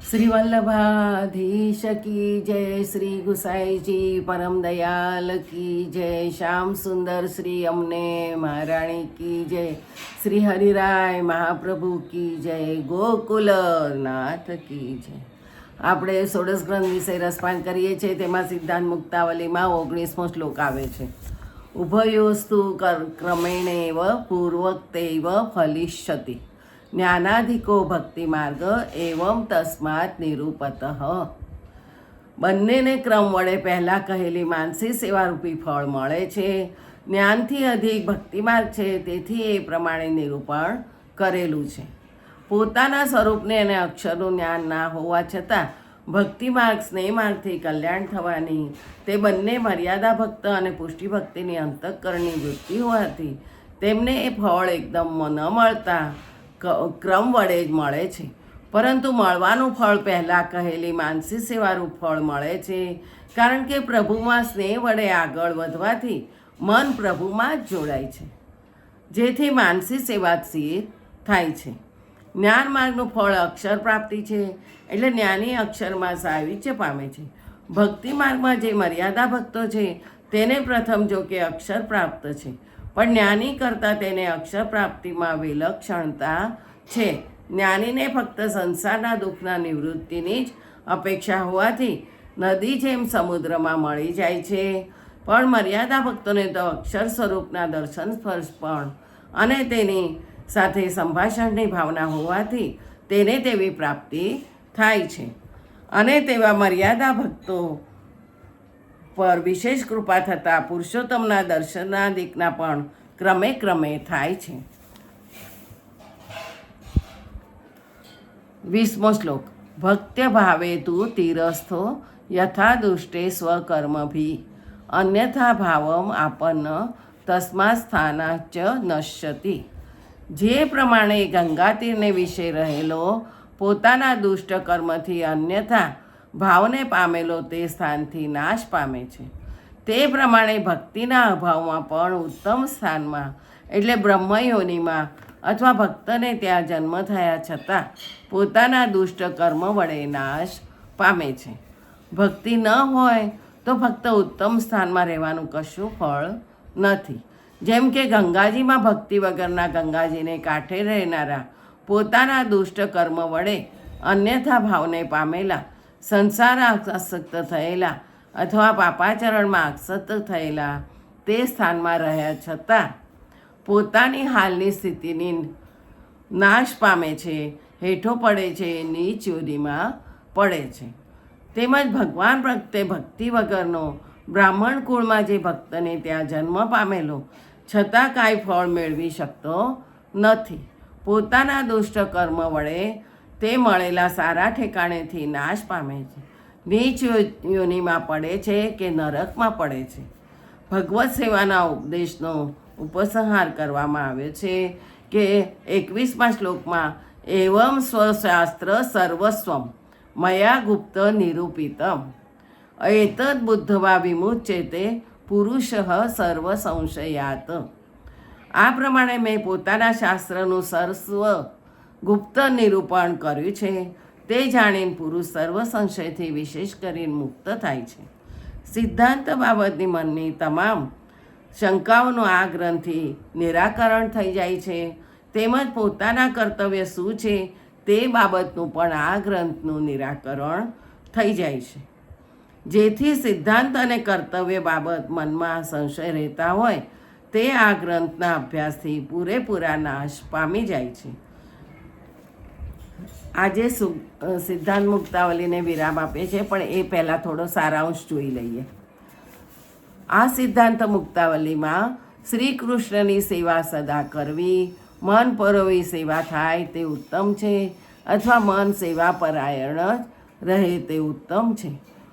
શ્રી વલ્લભાધીશ કી જય, શ્રી ગુસાઈજી પરમ દયાલ કી જય, શ્યામ સુંદર શ્રી અમને મહારાણી કી જય, શ્રી હરિરાય મહાપ્રભુ કી જય, ગોકુલનાથ કી જય. આપણે ષોડશ ગ્રંથ વિશે રસપાન કરીએ છીએ. તેમાં સિદ્ધાંત મુક્તાવલીમાં 19મો શ્લોક આવે છે. ઉભયોસ્તુ ક્રમેણેવ પૂર્વક્તૈવ ફલિષ્યતિ જ્ઞાનાધિકો ભક્તિ માર્ગ એવં તસ્માત નિરૂપતઃ. બંનેને ક્રમ વડે પહેલાં કહેલી માનસી સેવારૂપી ફળ મળે છે. જ્ઞાનથી અધિક ભક્તિ માર્ગ છે, તેથી એ પ્રમાણે નિરૂપણ કરેલું છે. પોતાના સ્વરૂપને અને અક્ષરનું જ્ઞાન ના હોવા છતાં ભક્તિ માર્ગ સ્નેહ માર્ગથી કલ્યાણ થવાની તે બંને મર્યાદા ભક્ત અને પુષ્ટિ ભક્તિની અંતઃકરણની વૃત્તિ હોવાથી તેમને એ ફળ એકદમ ન મળતા ક્રમ વડે જ મળે છે. પરંતુ મળવાનું ફળ પહેલાં કહેલી માનસી સેવારૂપ ફળ મળે છે, કારણ કે પ્રભુમાં સ્નેહ વડે આગળ વધવાથી મન પ્રભુમાં જ જોડાય છે, જેથી માનસી સેવા સ્થિર થાય છે. જ્ઞાન માર્ગનું ફળ અક્ષર પ્રાપ્તિ છે, એટલે જ્ઞાની અક્ષરમાં સાયુજ્ય પામે છે. ભક્તિ માર્ગમાં જે મર્યાદા ભક્તો છે તેને પ્રથમ જો કે અક્ષર પ્રાપ્ત છે, પણ જ્ઞાની કરતાં તેને અક્ષર પ્રાપ્તિમાં વિલક્ષણતા છે. જ્ઞાનીને ફક્ત સંસારના દુઃખના નિવૃત્તિની જ અપેક્ષા હોવાથી નદી જેમ સમુદ્રમાં મળી જાય છે, પણ મર્યાદા ભક્તોને તો અક્ષર સ્વરૂપના દર્શન સ્પર્શ પણ અને તેની સાથે સંભાષણની ભાવના હોવાથી તેને તેવી પ્રાપ્તિ થાય છે. અને તેવા મર્યાદા ભક્તો પર વિશેષ કૃપા થતાં પુરુષોત્તમના દર્શનાદિકના પણ ક્રમે ક્રમે થાય છે. 20મો શ્લોક. ભક્ત્ય ભાવે તું તીરસ્થો યથા દુષ્ટે સ્વકર્મભી અન્યથા ભાવમ આપન્ન તસ્મા સ્થાનાચ નશ્યતિ. જે પ્રમાણે ગંગા તીરને વિશે રહેલો પોતાના દુષ્ટ કર્મથી અન્યથા ભાવને પામેલો તે સ્થાનથી નાશ પામે છે, તે પ્રમાણે ભક્તિના અભાવમાં પણ ઉત્તમ સ્થાનમાં એટલે બ્રહ્મયોનિમાં અથવા ભક્તને ત્યાં જન્મ થયા છતાં પોતાના દુષ્ટ કર્મ વડે નાશ પામે છે. ભક્તિ ન હોય તો ફક્ત ઉત્તમ સ્થાનમાં રહેવાનું કશું ફળ નથી. જેમ કે ગંગાજીમાં ભક્તિ વગરના ગંગાજીને કાંઠે રહેનારા પોતાના દુષ્ટ કર્મ વડે અન્યથા ભાવને પામેલા, સંસાર આસક્ત થયેલા અથવા પાપાચરણમાં આસક્ત થયેલા તે સ્થાનમાં રહ્યા છતાં પોતાની હાલની સ્થિતિની નાશ પામે છે, હેઠો પડે છે, નીચ યોનિમાં પડે છે. તેમજ ભગવાન પ્રત્યે ભક્તિ વગરનો બ્રાહ્મણ કુળમાં જે ભક્તને ત્યાં જન્મ પામેલો છતાં કાંઈ ફળ મેળવી શકતો નથી, પોતાના દુષ્ટ કર્મ વડે તે મળેલા સારા ઠેકાણેથી નાશ પામે છે, નીચ યોનિમાં પડે છે કે નરકમાં પડે છે. ભગવત સેવાના ઉપદેશનો ઉપસંહાર કરવામાં આવ્યો છે કે 21મા શ્લોકમાં એવમ સ્વશાસ્ત્ર સર્વસ્વમ મયા ગુપ્ત નિરૂપિતમ એતદ બુદ્ધવા વિમુચ્યતે પુરુષ સર્વ સંશયાત. આ પ્રમાણે મેં પોતાના શાસ્ત્રનું સર્વ ગુપ્ત નિરૂપણ કર્યું છે, તે જાણીને પુરુષ સર્વ સંશયથી વિશેષ કરીને મુક્ત થાય છે. સિદ્ધાંત બાબતની મનની તમામ શંકાઓનું આ ગ્રંથથી નિરાકરણ થઈ જાય છે. તેમજ પોતાના કર્તવ્ય શું છે તે બાબતનું પણ આ ગ્રંથનું નિરાકરણ થઈ જાય છે, જેથી સિદ્ધાંત અને કર્તવ્ય બાબત મનમાં સંશય રહેતા હોય તે આ ગ્રંથના અભ્યાસથી પૂરેપૂરા નાશ પામી જાય છે. આજે સિદ્ધાંત મુક્તાવલીને વિરામ આપે છે, પણ એ પહેલાં થોડો સારાંશ જોઈ લઈએ. આ સિદ્ધાંત મુક્તાવલીમાં શ્રી કૃષ્ણની સેવા સદા કરવી, મન પરોવી સેવા થાય તે ઉત્તમ છે, અથવા મન સેવા પરાયણ જ રહે તે ઉત્તમ છે.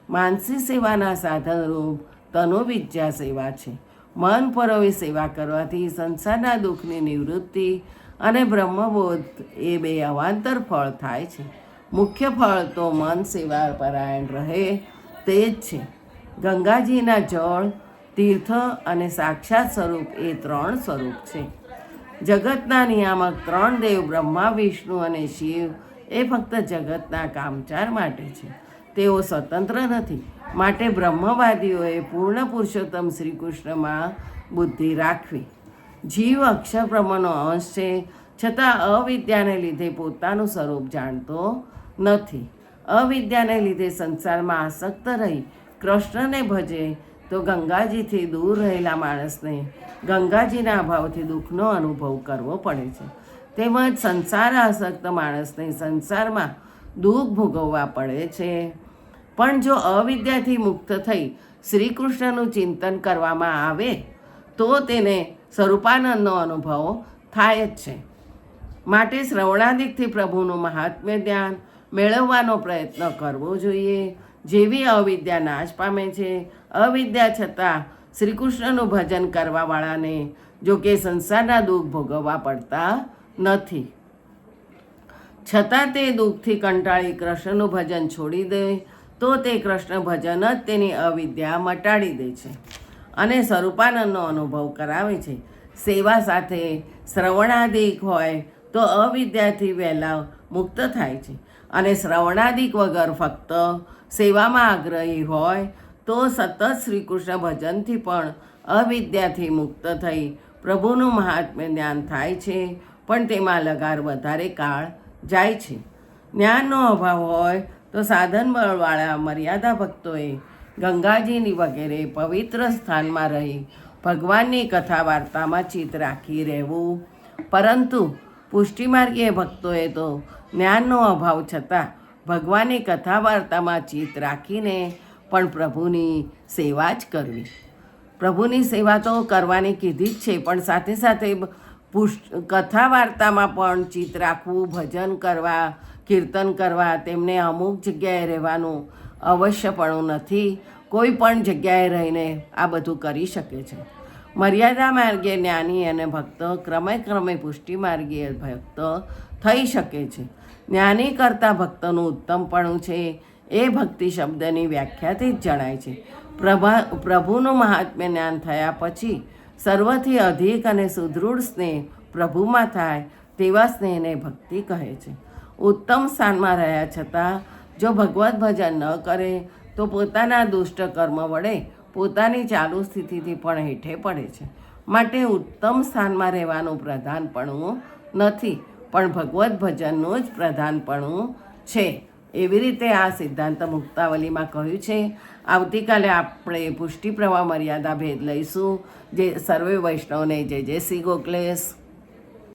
માનસી સેવાના સાધનરૂપ તનુવિદ્યા સેવા છે. મન પરોવી સેવા કરવાથી સંસારના દુઃખની નિવૃત્તિ અને બ્રહ્મબોધ એ બે અવાંતર ફળ થાય છે. મુખ્ય ફળ તો મન સેવા પરાયણ રહે તે જ છે. ગંગાજીના જળ, તીર્થ અને સાક્ષાત સ્વરૂપ એ 3 સ્વરૂપ છે. જગતના નિયામક 3 દેવ બ્રહ્મા, વિષ્ણુ અને શિવ એ ફક્ત જગતના કામચાર માટે છે. તેઓ સ્વતંત્ર નથી. માટે બ્રહ્મવાદીઓએ પૂર્ણ પુરુષોત્તમ શ્રી કૃષ્ણમાં બુદ્ધિ રાખવી. જીવ અક્ષર બ્રહ્મનો અંશ છે, છતાં અવિદ્યાને લીધે પોતાનું સ્વરૂપ જાણતો નથી. અવિદ્યાને લીધે સંસારમાં આસક્ત રહી કૃષ્ણને ભજે તો ગંગાજીથી દૂર રહેલા માણસને ગંગાજીના અભાવથી દુઃખનો અનુભવ કરવો પડે છે. તેમજ સંસાર આસક્ત માણસને સંસારમાં દુઃખ ભોગવવા પડે છે. પણ જો અવિદ્યાથી મુક્ત થઈ શ્રી કૃષ્ણનું ચિંતન કરવામાં આવે તો તેને સ્વરૂપાનંદનો અનુભવ થાય જ છે. માટે શ્રવણાદિકથી પ્રભુનું મહાત્મ્ય ધ્યાન મેળવવાનો પ્રયત્ન કરવો જોઈએ. જેવી અવિદ્યા નાશ પામે છે, અવિદ્યા છતાં શ્રી કૃષ્ણનું ભજન કરવાવાળાને જો કે સંસારના દુઃખ ભોગવવા પડતા નથી, છતાં તે દુઃખથી કંટાળી કૃષ્ણનું ભજન છોડી દે તો તે કૃષ્ણ ભજન જ તેની અવિદ્યા મટાડી દે છે અને સ્વરૂપાનંદનો અનુભવ કરાવે છે. સેવા સાથે શ્રવણાદિક હોય તો અવિદ્યાથી વહેલા મુક્ત થાય છે, અને શ્રવણાદિક વગર ફક્ત સેવામાં આગ્રહી હોય તો સતત શ્રી કૃષ્ણ ભજનથી પણ અવિદ્યાથી મુક્ત થઈ પ્રભુનું મહાત્મ્ય જ્ઞાન થાય છે, પણ તેમાં લગાર વધારે કાળ જાય છે. જ્ઞાનનો અભાવ હોય તો સાધન બળવાળા મર્યાદા ભક્તોએ ગંગાજીની વગેરે પવિત્ર સ્થાનમાં રહી ભગવાનની કથા વાર્તામાં ચિત્ત રાખી રહેવું. પરંતુ પુષ્ટિમાર્ગીય ભક્તોએ તો જ્ઞાનનો અભાવ છતાં ભગવાનની કથા વાર્તામાં ચિત્ત રાખીને પણ પ્રભુની સેવા જ કરવી. પ્રભુની સેવા તો કરવાની કીધી જ છે, પણ સાથે સાથે કથા વાર્તામાં પણ ચિત્ત રાખવું, ભજન કરવા, કીર્તન કરવા, તેમને અમુક જગ્યાએ રહેવાનું અવશ્યપણું નથી. કોઈ પણ જગ્યાએ રહીને આ બધું કરી શકે છે. મર્યાદા માર્ગે જ્ઞાની અને ભક્ત ક્રમે પુષ્ટિ માર્ગીય ભક્ત થઈ શકે છે. જ્ઞાની કરતાં ભક્તનું ઉત્તમપણું છે એ ભક્તિ શબ્દની વ્યાખ્યાથી જ જણાય છે. પ્રભુનું મહાત્મ્ય જ્ઞાન થયા પછી સર્વથી અધિક અને સુદૃઢ સ્નેહ પ્રભુમાં થાય તેવા સ્નેહને ભક્તિ કહે છે. ઉત્તમ સ્થાનમાં રહ્યા છતાં જો ભગવત ભજન ન કરે તો પોતાના દુષ્ટ કર્મ વડે પોતાની ચાલુ સ્થિતિથી પણ હેઠે પડે છે. માટે ઉત્તમ સ્થાનમાં રહેવાનું પ્રધાનપણું નથી, પણ ભગવત ભજનનું જ પ્રધાનપણું છે. એવી રીતે આ સિદ્ધાંત મુક્તાવલીમાં કહ્યું છે. આવતીકાલે આપણે પુષ્ટિ પ્રવાહ મર્યાદા ભેદ લઈશું. જે સર્વે વૈષ્ણવને જય જય શ્રી ગોખલેશ.